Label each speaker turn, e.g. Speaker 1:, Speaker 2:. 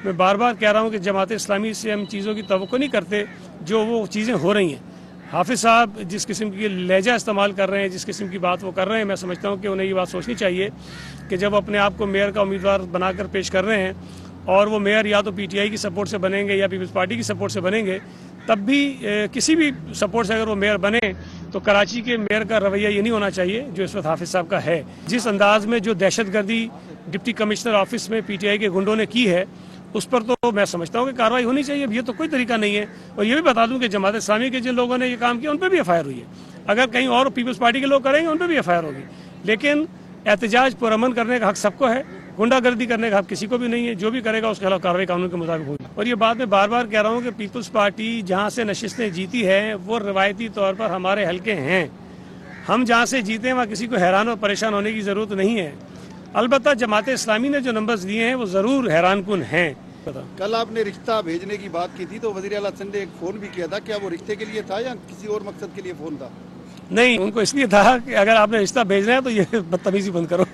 Speaker 1: میں بار بار کہہ رہا ہوں کہ جماعت اسلامی سے ہم چیزوں کی توقع نہیں کرتے جو وہ چیزیں ہو رہی ہیں۔ حافظ صاحب جس قسم کی لہجہ استعمال کر رہے ہیں، جس قسم کی بات وہ کر رہے ہیں، میں سمجھتا ہوں کہ انہیں یہ بات سوچنی چاہیے کہ جب اپنے آپ کو میئر کا امیدوار بنا کر پیش کر رہے ہیں اور وہ میئر یا تو پی ٹی آئی کی سپورٹ سے بنیں گے یا پیپلز پارٹی کی سپورٹ سے بنیں گے، تب بھی کسی بھی سپورٹ سے اگر وہ میئر بنے تو کراچی کے میئر کا رویہ یہ نہیں ہونا چاہیے جو اس وقت حافظ صاحب کا ہے۔ جس انداز میں جو دہشت گردی ڈپٹی کمشنر آفس میں پی ٹی آئی کے گنڈوں نے کی ہے، اس پر تو میں سمجھتا ہوں کہ کارروائی ہونی چاہیے۔ یہ تو کوئی طریقہ نہیں ہے۔ اور یہ بھی بتا دوں کہ جماعت اسلامی کے جن لوگوں نے یہ کام کیا ان پہ بھی ایف آئی آر ہوئی ہے۔ اگر کہیں اور پیپلز پارٹی کے لوگ کریں گے ان پہ بھی ایف آئی آر ہوگی، لیکن احتجاج پرامن کرنے کا حق سب کو ہے، غنڈہ گردی کرنے کا حق کسی کو بھی نہیں ہے۔ جو بھی کرے گا اس کے خلاف کارروائی قانون کے مطابق ہوگی۔ اور یہ بات میں بار بار کہہ رہا ہوں کہ پیپلز پارٹی جہاں سے نشستیں جیتی ہے وہ روایتی طور پر ہمارے حلقے ہیں۔ ہم جہاں سے جیتے ہیں وہاں کسی کو حیران اور پریشان ہونے کی ضرورت نہیں ہے۔ البتہ جماعت اسلامی نے جو نمبرز دیے ہیں وہ ضرور حیران کن ہیں۔
Speaker 2: کل آپ نے رشتہ بھیجنے کی بات کی تھی تو وزیر اعلیٰ سندھ نے ایک فون بھی کیا تھا، کیا وہ رشتے کے لیے تھا یا کسی اور مقصد کے لیے فون تھا؟
Speaker 1: نہیں، ان کو اس لیے تھا کہ اگر آپ نے رشتہ بھیجنا ہے تو یہ بدتمیزی بند کرو۔